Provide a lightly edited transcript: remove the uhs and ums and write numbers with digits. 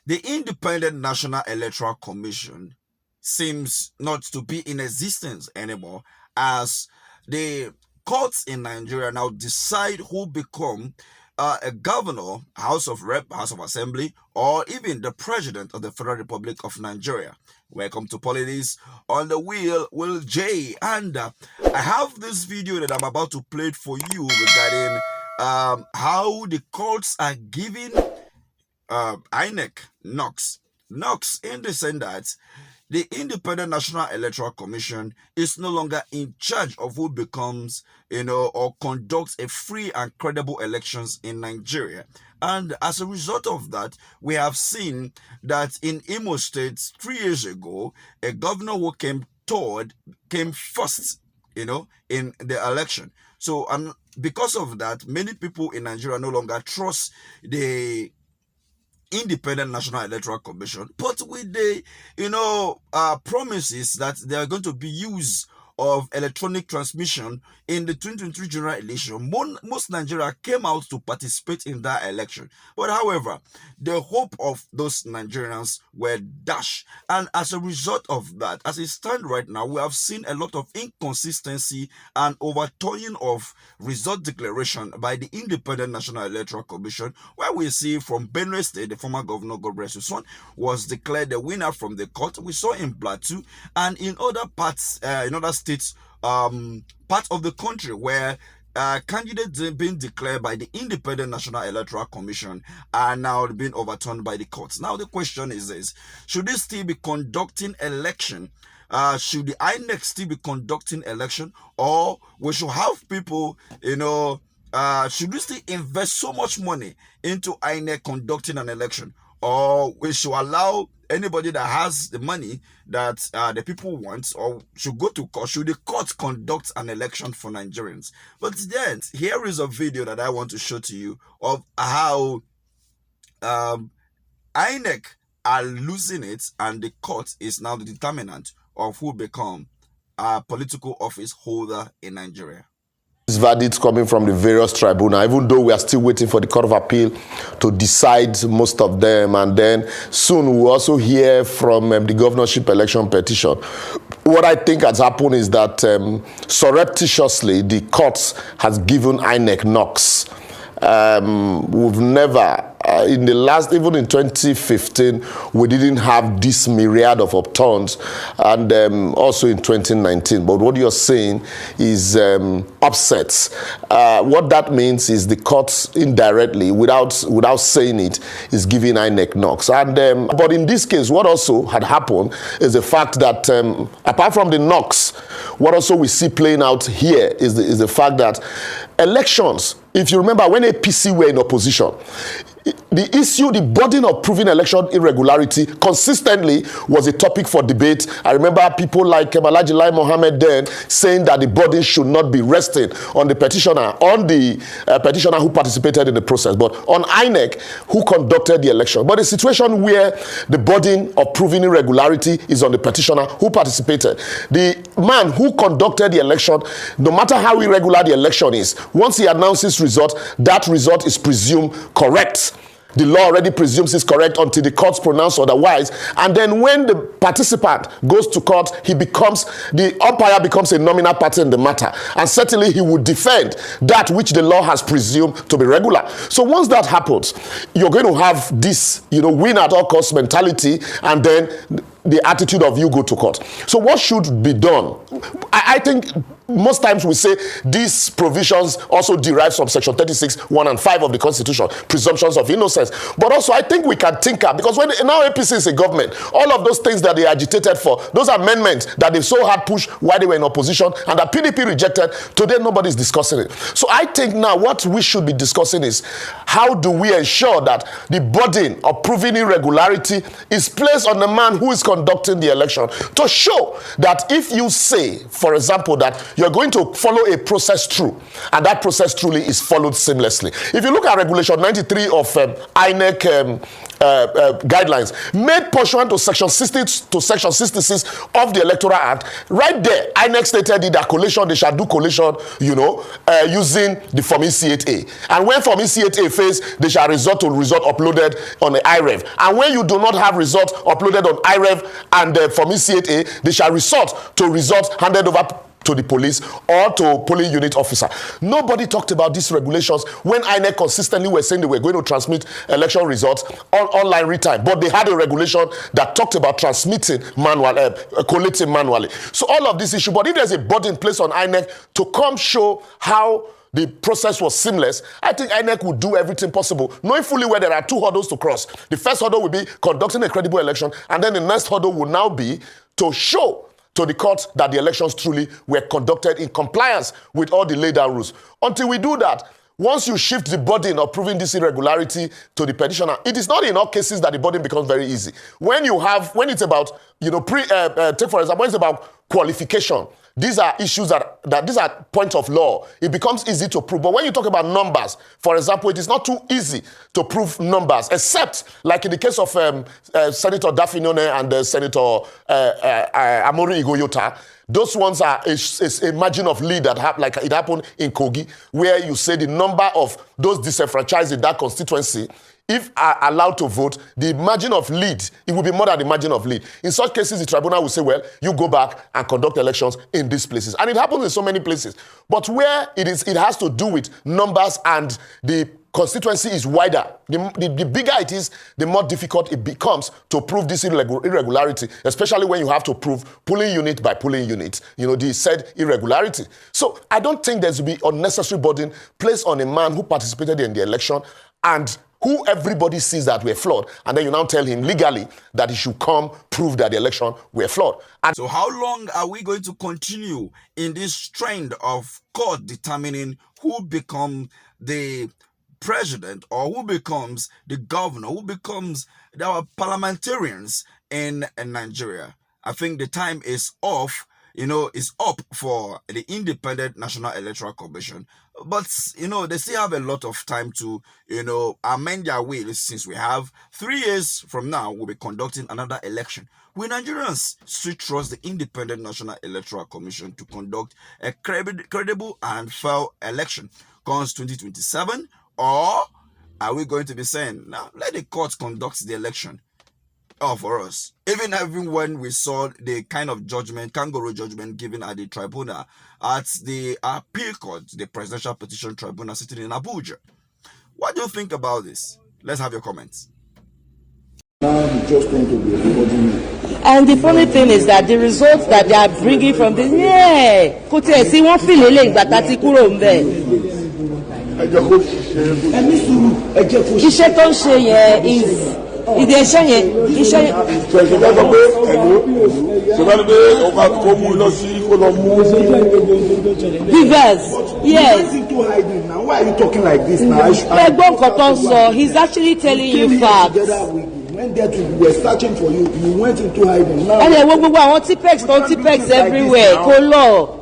The Independent National Electoral Commission seems not to be in existence anymore, as the courts in Nigeria now decide who become a governor, House of Rep, House of Assembly, or even the President of the Federal Republic of Nigeria. Welcome to Politics on the Wheel, Will J. And I have this video that I'm about to play it for you regarding how the courts are giving INEC knocks in the sense that the Independent National Electoral Commission is no longer in charge of who becomes, or conducts a free and credible elections in Nigeria. And as a result of that, we have seen that in Imo State 3 years ago, a governor who came first, in the election. So, and because of that, many people in Nigeria no longer trust the Independent National Electoral Commission, but with the promises that there are going to be use of electronic transmission in the 2023 general election. Most Nigeria came out to participate in that election, but however, the hope of those Nigerians were dashed, and as a result of that, as it stands right now, we have seen a lot of inconsistency and overturning of result declaration by the Independent National Electoral Commission, where we see from Benue State, the former governor Godbless Son was declared the winner from the court. We saw in Plateau and in other parts, in other states, part of the country where candidates being declared by the Independent National Electoral Commission are now being overturned by the courts. Now the question is this: should they still be conducting election? Should the INEC still be conducting election, or we should have people, should we still invest so much money into INEC conducting an election, or we should allow anybody that has the money that the people want, or should go to court? Should the court conduct an election for Nigerians? But then here is a video that I want to show to you of how INEC are losing it, and the court is now the determinant of who become a political office holder in Nigeria. Verdicts coming from the various tribunal, even though we are still waiting for the Court of Appeal to decide most of them, and then soon we'll also hear from the governorship election petition. What I think has happened is that surreptitiously the courts has given INEC knocks. We've never, in the last, even in 2015, we didn't have this myriad of upturns, and also in 2019. But what you're saying is upsets. What that means is the courts indirectly, without saying it, is giving INEC knocks. And but in this case, what also had happened is the fact that apart from the knocks, what also we see playing out here is the fact that elections, if you remember when APC were in opposition, the burden of proving election irregularity consistently was a topic for debate. I remember people like Alhaji Lai Mohammed then saying that the burden should not be resting on the petitioner, who participated in the process, but on INEC, who conducted the election. But a situation where the burden of proving irregularity is on the petitioner who participated. The man who conducted the election, no matter how irregular the election is, once he announces result, that result is presumed correct. The law already presumes it's correct until the courts pronounce otherwise. And then when the participant goes to court, the umpire becomes a nominal party in the matter. And certainly he would defend that which the law has presumed to be regular. So once that happens, you're going to have this, win at all costs mentality, and then the attitude of you go to court. So what should be done? I think most times we say these provisions also derive from section 36, 1 and 5 of the Constitution, presumptions of innocence. But also I think we can tinker, because when now APC is a government, all of those things that they agitated for, those amendments that they so hard pushed while they were in opposition and that PDP rejected, today nobody's discussing it. So I think now what we should be discussing is how do we ensure that the burden of proving irregularity is placed on the man who is conducting the election, to show that if you say, for example, that you're going to follow a process through, and that process truly is followed seamlessly. If you look at Regulation 93 of INEC guidelines, made pursuant to Section 60 to Section 66 of the Electoral Act, right there, INEC stated in their collation, they shall do collation, using the Form E-C-8A. And when Form E-C-8A fails, they shall resort to result uploaded on the IREV. And when you do not have result uploaded on IREV and Form E-C-8A, they shall resort to result handed over to the police or to polling unit officer. Nobody talked about these regulations when INEC consistently were saying they were going to transmit election results on online real time, but they had a regulation that talked about transmitting collating manually. So all of this issue, but if there's a burden placed on INEC to come show how the process was seamless, I think INEC would do everything possible, knowing fully well there are two hurdles to cross. The first hurdle will be conducting a credible election, and then the next hurdle will now be to show to the court that the elections truly were conducted in compliance with all the laid down rules. Until we do that, once you shift the burden of proving this irregularity to the petitioner, it is not in all cases that the burden becomes very easy. When it's about, take for example, when it's about qualification, these are issues that these are points of law. It becomes easy to prove. But when you talk about numbers, for example, it is not too easy to prove numbers, except like in the case of Senator Dafinone and Senator Amori Igoyota. Those ones are a margin of lead that like it happened in Kogi, where you say the number of those disenfranchised in that constituency, if are allowed to vote, the margin of lead, it will be more than the margin of lead. In such cases, the tribunal will say, well, you go back and conduct elections in these places. And it happens in so many places. But where it has to do with numbers and the constituency is wider, the bigger it is, the more difficult it becomes to prove this irregularity, especially when you have to prove polling unit by polling unit, the said irregularity. So I don't think there's to be unnecessary burden placed on a man who participated in the election and who everybody sees that were flawed, and then you now tell him legally that he should come prove that the election were flawed. And so how long are we going to continue in this trend of court determining who becomes the president or who becomes the governor, who becomes our parliamentarians in Nigeria? I think the time is off. Is up for the Independent National Electoral Commission. But, they still have a lot of time to, amend their ways, since we have 3 years from now, we'll be conducting another election. Will Nigerians still trust the Independent National Electoral Commission to conduct a credible and fair election comes 2027? Or are we going to be saying, now, let the court conduct the election for us? Even when we saw the kind of kangaroo judgment given at the tribunal, at the appeal court, the Presidential Petition Tribunal sitting in Abuja. What do you think about this? Let's have your comments. And the funny thing is that the results that they are bringing from this, iṣẹ́ tó ń ṣe yẹn is ìdí ẹ̀ṣẹ́ yẹn iṣẹ́ yẹn. Yes. Why are you talking like this now? ẹgbọ́n nǹkan tó ń sọ, he's actually telling you facts. When we were searching for you, you went into hiding. Now, and then gbogbo àwọn T-Pex everywhere kò lọ.